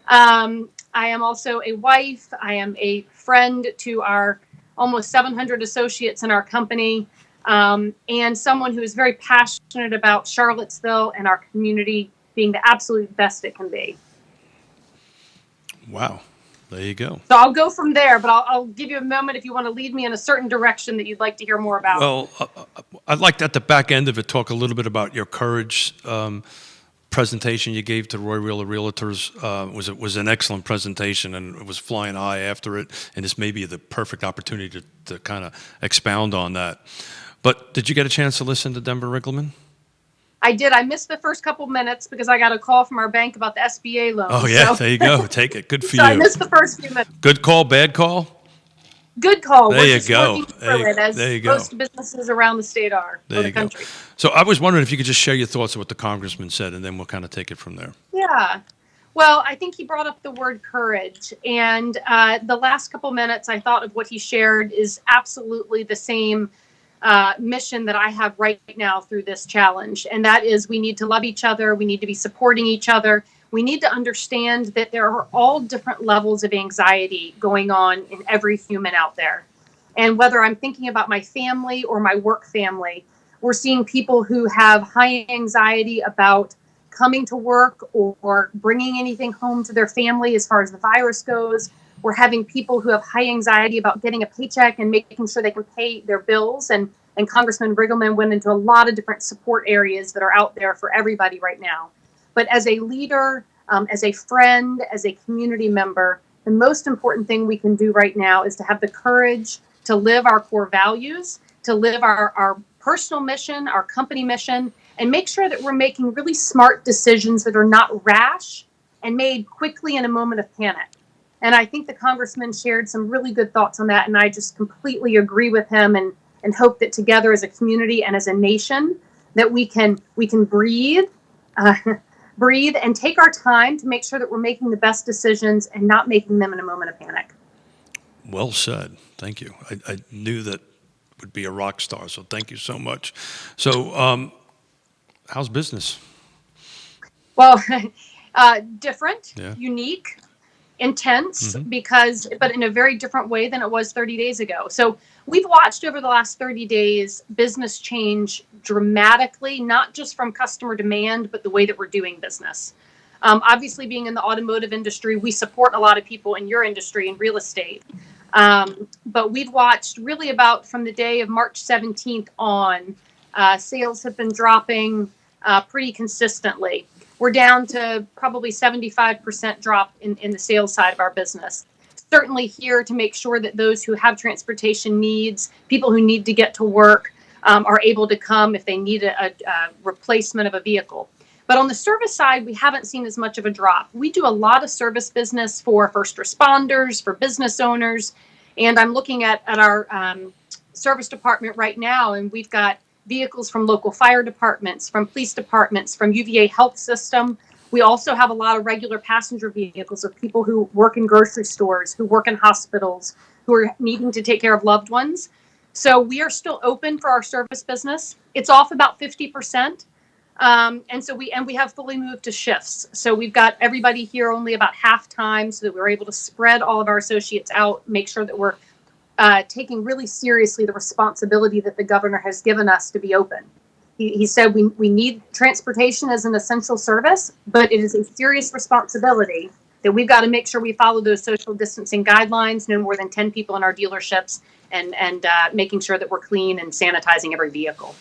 I am also a wife. I am a friend to our almost 700 associates in our company, and someone who is very passionate about Charlottesville and our community being the absolute best it can be. Wow. There you go. So I'll go from there, but I'll give you a moment if you want to lead me in a certain direction that you'd like to hear more about. Well, I'd like at the back end of it talk a little bit about your courage presentation you gave to Roy Wheeler Realtors. Was an excellent presentation, and it was flying high after it, and this may be the perfect opportunity to kind of expound on that. But did you get a chance to listen to Denver Riggleman? I did. I missed the first couple minutes because I got a call from our bank about the SBA loan. Oh, yeah, so. There you go. Take it. Good for so you. I missed the first few minutes. Good call, bad call? Good call. There you go. There you go. Most businesses around the state are, or the country. So I was wondering if you could just share your thoughts of what the Congressman said, and then we'll kind of take it from there. Yeah. Well, I think he brought up the word courage. And the last couple minutes, I thought of what he shared is absolutely the same mission that I have right now through this challenge. And that is, we need to love each other. We need to be supporting each other. We need to understand that there are all different levels of anxiety going on in every human out there. And whether I'm thinking about my family or my work family, we're seeing people who have high anxiety about coming to work or bringing anything home to their family as far as the virus goes. We're having people who have high anxiety about getting a paycheck and making sure they can pay their bills. And Congressman Riggleman went into a lot of different support areas that are out there for everybody right now. But as a leader, as a friend, as a community member, the most important thing we can do right now is to have the courage to live our core values, to live our personal mission, our company mission, and make sure that we're making really smart decisions that are not rash and made quickly in a moment of panic. And I think the Congressman shared some really good thoughts on that, and I just completely agree with him and hope that together as a community and as a nation that we can breathe, breathe and take our time to make sure that we're making the best decisions and not making them in a moment of panic. Well said. Thank you. I knew that would be a rock star, so thank you so much. So how's business? Well, different, unique, intense, but in a very different way than it was 30 days ago. So we've watched over the last 30 days business change dramatically, not just from customer demand, but the way that we're doing business. Obviously, being in the automotive industry, we support a lot of people in your industry in real estate. But we've watched really about from the day of March 17th on, sales have been dropping pretty consistently. We're down to probably 75% drop in the sales side of our business. Certainly here to make sure that those who have transportation needs, people who need to get to work, are able to come if they need a replacement of a vehicle. But on the service side, we haven't seen as much of a drop. We do a lot of service business for first responders, for business owners. And I'm looking at our service department right now, and we've got vehicles from local fire departments, from police departments, from UVA Health System. We also have a lot of regular passenger vehicles of people who work in grocery stores, who work in hospitals, who are needing to take care of loved ones. So we are still open for our service business. It's off about 50%. And we have fully moved to shifts. So we've got everybody here only about half time so that we're able to spread all of our associates out, make sure that we're taking really seriously the responsibility that the governor has given us to be open. He said we need transportation as an essential service, but it is a serious responsibility that we've got to make sure we follow those social distancing guidelines, no more than 10 people in our dealerships, and making sure that we're clean and sanitizing every vehicle.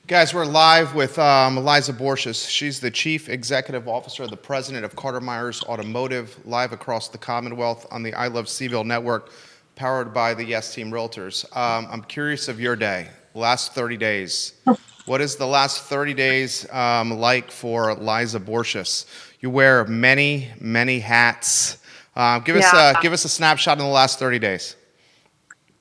Guys, we're live with Liza Borches. She's the Chief Executive Officer, the President of Myer's Automotive, live across the Commonwealth on the I Love CVille Network, powered by the Yes Team Realtors. I'm curious of your day, last 30 days. What is the last 30 days like for Liza Borches? You wear many, many hats. Give us a snapshot in the last 30 days.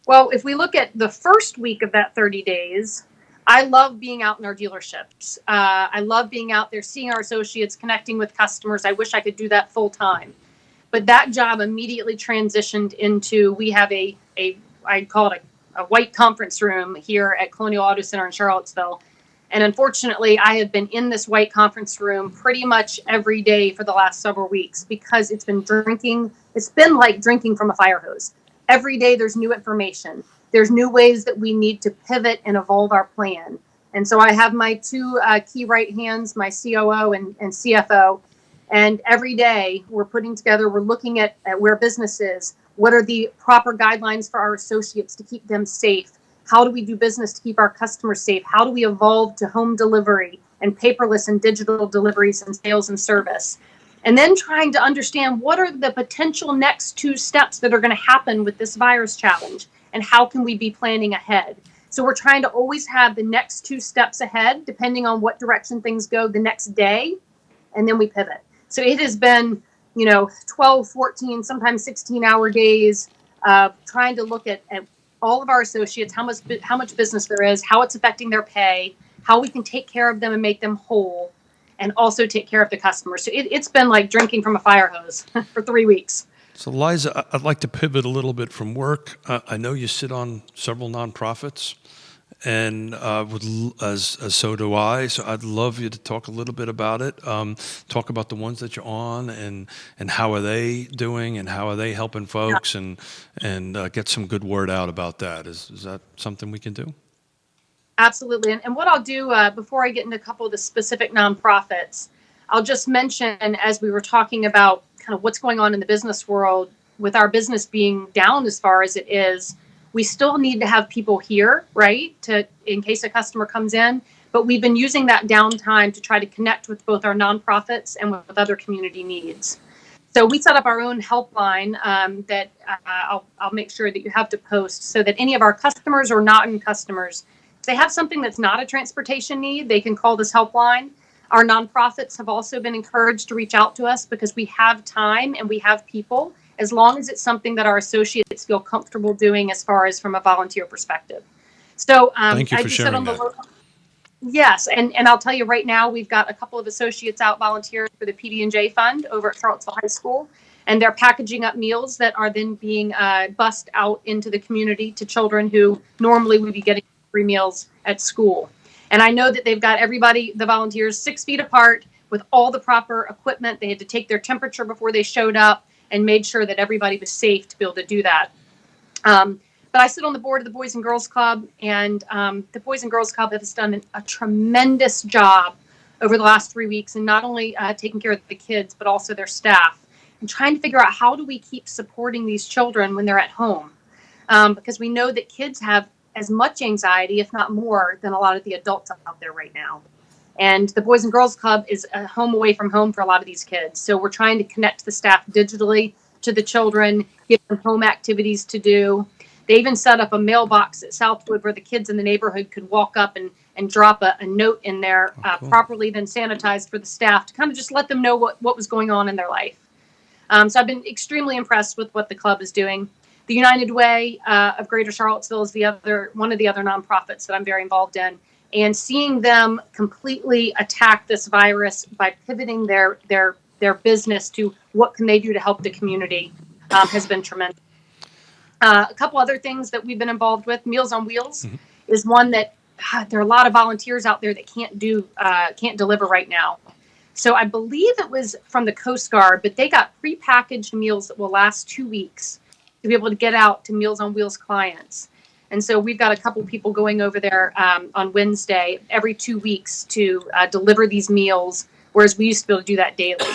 Well, if we look at the first week of that 30 days, I love being out in our dealerships. I love being out there, seeing our associates, connecting with customers. I wish I could do that full time. But that job immediately transitioned into, we have I call it a white conference room here at Colonial Auto Center in Charlottesville. And unfortunately, I have been in this white conference room pretty much every day for the last several weeks because it's been like drinking from a fire hose. Every day there's new information. There's new ways that we need to pivot and evolve our plan. And so I have my two key right hands, my COO and CFO. And every day we're looking at where business is. What are the proper guidelines for our associates to keep them safe? How do we do business to keep our customers safe? How do we evolve to home delivery and paperless and digital deliveries and sales and service? And then trying to understand what are the potential next two steps that are going to happen with this virus challenge, and how can we be planning ahead? So we're trying to always have the next two steps ahead, depending on what direction things go the next day, and then we pivot. So it has been, 12, 14, sometimes 16-hour days, trying to look at all of our associates, how much business there is, how it's affecting their pay, how we can take care of them and make them whole, and also take care of the customers. So it's been like drinking from a fire hose for 3 weeks. So, Liza, I'd like to pivot a little bit from work. I know you sit on several nonprofits, and so do I. So I'd love you to talk a little bit about it. Talk about the ones that you're on, and how are they doing, and how are they helping folks, and get some good word out about that. Is that something we can do? Absolutely. And what I'll do before I get into a couple of the specific nonprofits, I'll just mention, as we were talking about kind of what's going on in the business world, with our business being down as far as it is, we still need to have people here, right, in case a customer comes in. But we've been using that downtime to try to connect with both our nonprofits and with other community needs. So we set up our own helpline that I'll make sure that you have to post, so that any of our customers or non-customers, if they have something that's not a transportation need, they can call this helpline. Our nonprofits have also been encouraged to reach out to us because we have time and we have people, as long as it's something that our associates feel comfortable doing as far as from a volunteer perspective. So thank you for sharing that. Yes, and I'll tell you right now, we've got a couple of associates out volunteering for the PD&J Fund over at Charlottesville High School, and they're packaging up meals that are then being bussed out into the community to children who normally would be getting free meals at school. And I know that they've got everybody, the volunteers, 6 feet apart with all the proper equipment. They had to take their temperature before they showed up and made sure that everybody was safe to be able to do that. But I sit on the board of the Boys and Girls Club, and the Boys and Girls Club has done a tremendous job over the last 3 weeks, and not only taking care of the kids, but also their staff, and trying to figure out how do we keep supporting these children when they're at home. because we know that kids have as much anxiety, if not more, than a lot of the adults out there right now. And the Boys and Girls Club is a home away from home for a lot of these kids. So we're trying to connect the staff digitally to the children, give them home activities to do. They even set up a mailbox at Southwood where the kids in the neighborhood could walk up and drop a note in there, Cool. properly then sanitized for the staff to kind of just let them know what was going on in their life. So I've been extremely impressed with what the club is doing. The United Way of Greater Charlottesville is one of the other nonprofits that I'm very involved in. And seeing them completely attack this virus by pivoting their business to what can they do to help the community has been tremendous. A couple other things that we've been involved with, Meals on Wheels is one that there are a lot of volunteers out there that can't deliver right now. So I believe it was from the Coast Guard, but they got prepackaged meals that will last 2 weeks to be able to get out to Meals on Wheels clients. And so we've got a couple people going over there on Wednesday every 2 weeks to deliver these meals, whereas we used to be able to do that daily.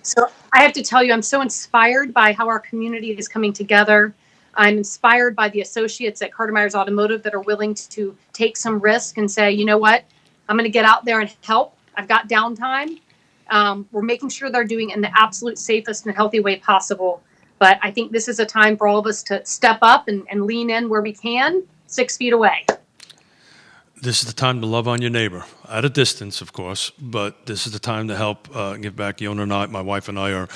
So I have to tell you, I'm so inspired by how our community is coming together. I'm inspired by the associates at Myer's Automotive that are willing to take some risk and say, you know what, I'm going to get out there and help. I've got downtime. We're making sure they're doing it in the absolute safest and healthy way possible. But I think this is a time for all of us to step up and lean in where we can, 6 feet away. This is the time to love on your neighbor, at a distance, of course, but this is the time to help give back. Yonna and I, my wife and I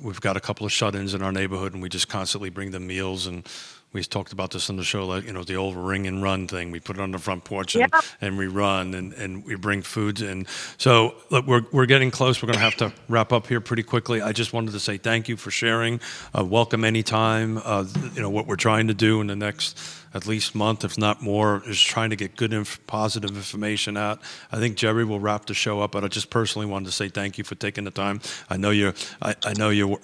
we've got a couple of shut-ins in our neighborhood, and we just constantly bring them meals. And we talked about this on the show, like, the old ring and run thing. We put it on the front porch and we run and we bring foods in. So look, we're getting close. We're going to have to wrap up here pretty quickly. I just wanted to say thank you for sharing. Welcome anytime. What we're trying to do in the next at least month, if not more, is trying to get good, positive information out. I think Jerry will wrap the show up, but I just personally wanted to say thank you for taking the time. I know you're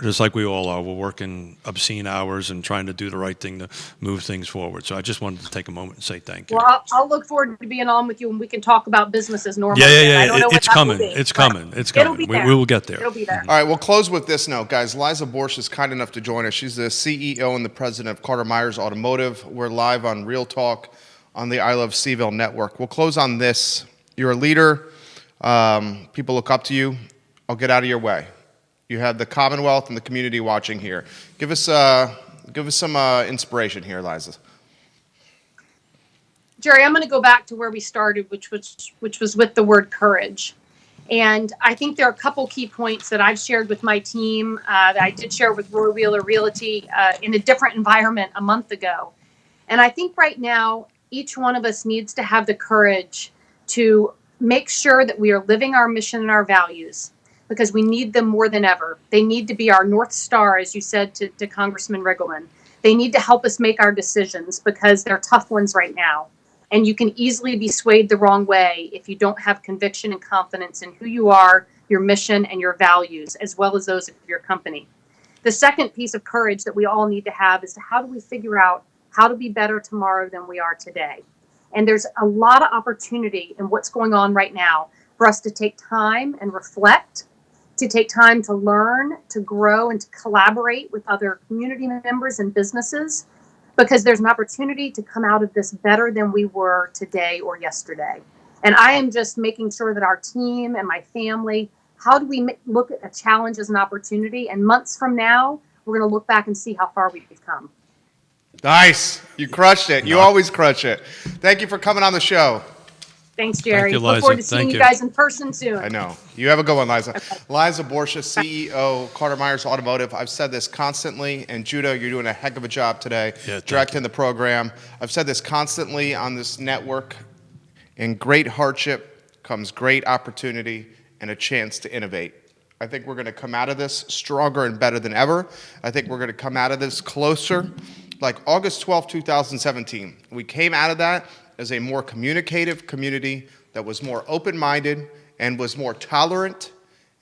just like we all are. We're working obscene hours and trying to do the right thing to move things forward. So I just wanted to take a moment and say thank you. Well, I'll look forward to being on with you and we can talk about business as normal. Yeah. I don't know It's coming. It's coming. It'll be there. We will get there. It'll be there. All right, we'll close with this note, guys. Liza Borches is kind enough to join us. She's the CEO and the president of Myer's Automotive. We're live on Real Talk on the I Love CVille Network. We'll close on this. You're a leader. People look up to you. I'll get out of your way. You have the Commonwealth and the community watching here. Give us some inspiration here, Liza. Jerry, I'm going to go back to where we started, which was with the word courage. And I think there are a couple key points that I've shared with my team that I did share with Roy Wheeler Realty in a different environment a month ago. And I think right now, each one of us needs to have the courage to make sure that we are living our mission and our values, because we need them more than ever. They need to be our North Star, as you said to Congressman Riggleman. They need to help us make our decisions because they're tough ones right now. And you can easily be swayed the wrong way if you don't have conviction and confidence in who you are, your mission, and your values, as well as those of your company. The second piece of courage that we all need to have is how do we figure out how to be better tomorrow than we are today? And there's a lot of opportunity in what's going on right now for us to take time and reflect, to take time to learn, to grow, and to collaborate with other community members and businesses, because there's an opportunity to come out of this better than we were today or yesterday. And I am just making sure that our team and my family, how do we look at a challenge as an opportunity? And months from now, we're going to look back and see how far we've come. Nice. You crushed it. You always crush it. Thank you for coming on the show. Thanks, Jerry. Thank you, Look Liza. forward to seeing Thank you you. guys in person soon. I know. You have a good one, Liza. Okay. Liza Borches, CEO, Myer's Automotive. I've said this constantly, and Judah, you're doing a heck of a job today directing the program. I've said this constantly on this network. In great hardship comes great opportunity and a chance to innovate. I think we're going to come out of this stronger and better than ever. I think we're going to come out of this closer. Like August 12, 2017, we came out of that as a more communicative community that was more open-minded and was more tolerant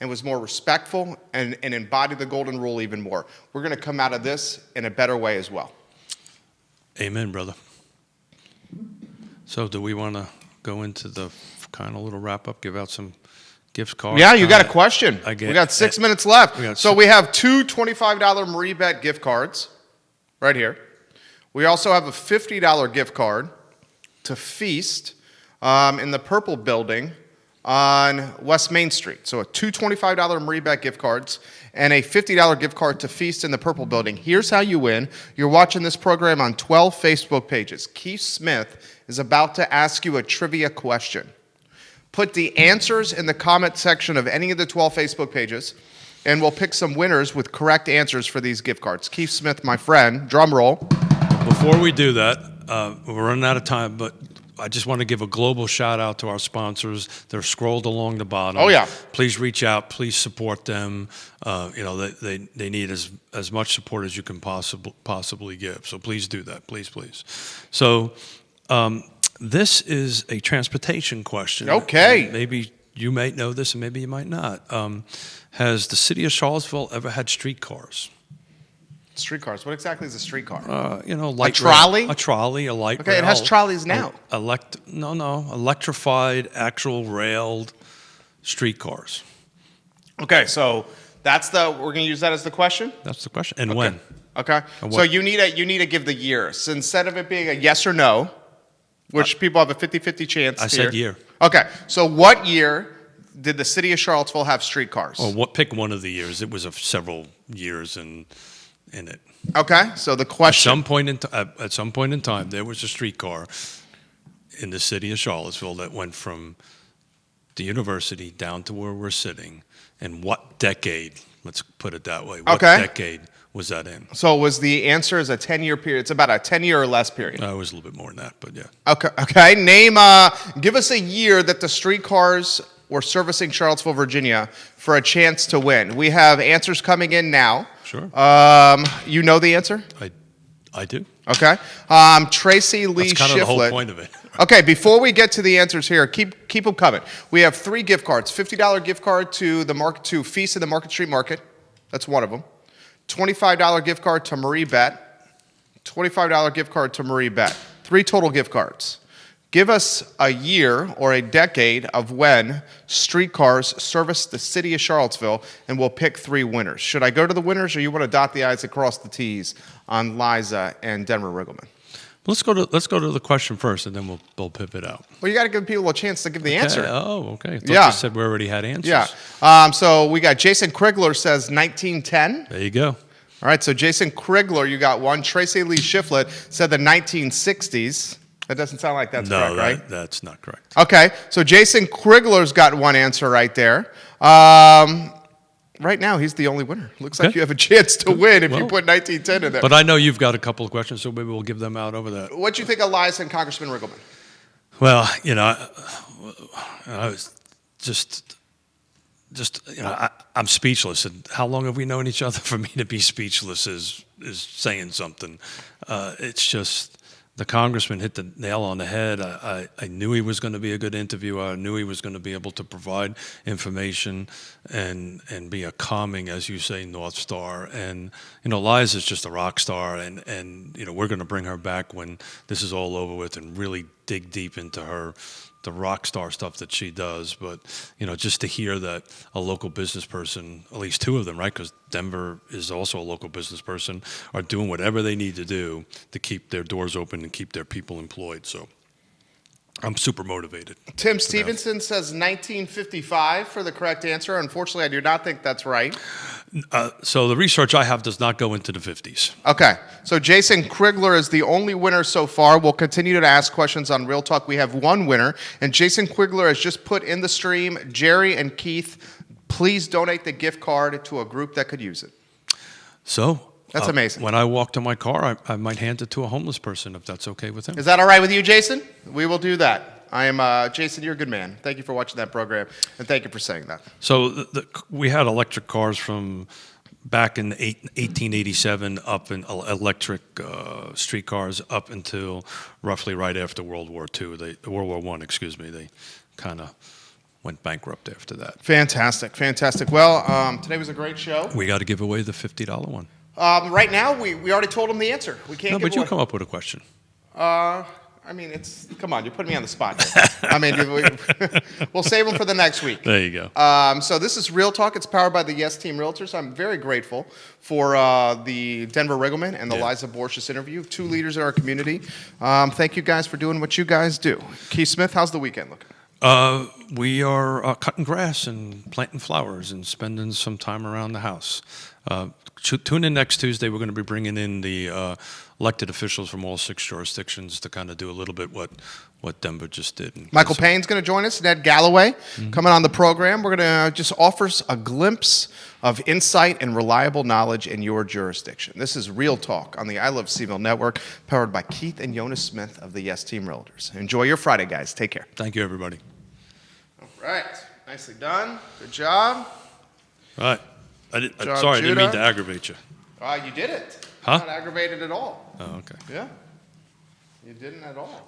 and was more respectful and embodied the golden rule even more. We're going to come out of this in a better way as well. Amen, brother. So do we want to go into the kind of little wrap-up, give out some gift cards? Yeah, you got a question. We got 6 minutes left. We got So we have two $25 Marie Bet gift cards right here. We also have a $50 gift card to Feast in the Purple Building on West Main Street. So two $25 Marie Bet gift cards and a $50 gift card to Feast in the Purple Building. Here's how you win. You're watching this program on 12 Facebook pages. Keith Smith is about to ask you a trivia question. Put the answers in the comment section of any of the 12 Facebook pages, and we'll pick some winners with correct answers for these gift cards. Keith Smith, my friend, drum roll. Before we do that, we're running out of time, but I just want to give a global shout out to our sponsors. They're scrolled along the bottom. Oh, yeah. Please reach out. Please support them. They need as much support as you can possibly give. So please do that. Please. So this is a transportation question. Okay. Maybe you might know this and maybe you might not. Has the city of Charlottesville ever had streetcars? Streetcars. What exactly is a streetcar? Light trolley? Rail, a trolley, a light Okay, rail. it has trolleys now. Electrified, actual railed streetcars. Okay, so we're going to use that as the question? That's the question. And when? Okay. And So you need to give the year. So instead of it being a yes or no, which people have a 50-50 chance I here. said year. Okay. So what year did the city of Charlottesville have streetcars? Pick one of the years. It was several years in it. Okay. So the question. At some point in time, there was a streetcar in the city of Charlottesville that went from the university down to where we're sitting. And what decade? Let's put it that way. What decade was that in? So was the answer is a 10-year period? It's about a 10-year or less period. It was a little bit more than that, but yeah. Okay. Name. Give us a year that the streetcars were servicing Charlottesville, Virginia, for a chance to win. We have answers coming in now. Sure. You know the answer? I do. Okay. Tracy Lee That's kind of the whole Shiflett. point of it. Okay, before we get to the answers here, keep them coming. We have 3 gift cards. $50 gift card to Feast in the Market Street Market. That's one of them. $25 gift card to Marie Bet. $25 gift card to Marie Bet. 3 total gift cards. Give us a year or a decade of when streetcars serviced the city of Charlottesville, and we'll pick 3 winners. Should I go to the winners, or you want to dot the I's and cross the T's on Liza and Denver Riggleman? Let's go to the question first, and then we'll pivot out. Well, you got to give people a chance to give the answer. Okay. I thought Yeah. you said we already had answers. Yeah. So we got Jason Krigler says 1910. There you go. All right. So Jason Krigler, you got one. Tracy Lee Shiflett said the 1960s. That doesn't sound like that's correct, right? That's not correct. Okay. So Jason Krigler's got one answer right there. Right now, he's the only winner. Looks like you have a chance to win if you put 1910 in there. But I know you've got a couple of questions, so maybe we'll give them out over that. What do you think of Liza and Congressman Riggleman? Well, I was I'm speechless. And how long have we known each other? For me to be speechless is saying something. It's just the congressman hit the nail on the head. I knew he was going to be a good interviewer. I knew he was going to be able to provide information and be a calming, as you say, North Star. And Liza's just a rock star, and we're going to bring her back when this is all over with and really dig deep into the rock star stuff that she does. But just to hear that a local business person, at least 2 of them, right, because Denver is also a local business person, are doing whatever they need to do to keep their doors open and keep their people employed. So I'm super motivated. Tim Stevenson says 1955 for the correct answer. Unfortunately, I do not think that's right. So the research I have does not go into the 50s. Okay. So Jason Krigler is the only winner so far. We'll continue to ask questions on Real Talk. We have 1 winner, and Jason Krigler has just put in the stream, Jerry and Keith, please donate the gift card to a group that could use it. So that's amazing. When I walk to my car, I might hand it to a homeless person if that's okay with him. Is that all right with you, Jason? We will do that. I am Jason. You're a good man. Thank you for watching that program, and thank you for saying that. So we had electric cars from back in 1887 up in electric streetcars up until roughly right after World War II. World War I, excuse me. They kind of went bankrupt after that. Fantastic. Well, today was a great show. We got to give away the $50 one. Right now, we already told him the answer. We can't. No, but you come up with a question. I I mean, come on, you're putting me on the spot here. I mean, we'll save them for the next week. There you go. So this is Real Talk. It's powered by the Yes Team Realtors. I'm very grateful for the Denver Riggleman and the Liza Borches interview, 2 leaders in our community. Thank you guys for doing what you guys do. Keith Smith, how's the weekend looking? We are cutting grass and planting flowers and spending some time around the house. Tune in next Tuesday. We're going to be bringing in the elected officials from all 6 jurisdictions to kind of do a little bit what Denver just did. And Michael Payne's going to join us, Ned Galloway coming on the program. We're going to just offer a glimpse of insight and reliable knowledge in your jurisdiction. This is Real Talk on the I Love CVille Network, powered by Keith and Yonna Smith of the Yes Team Realtors. Enjoy your Friday, guys. Take care. Thank you, everybody. All right. Nicely done. Good job. All right. Job, Sorry, I didn't mean Judah. to aggravate you. You did it. Huh? Not aggravated at all. Oh, okay. Yeah. You didn't at all.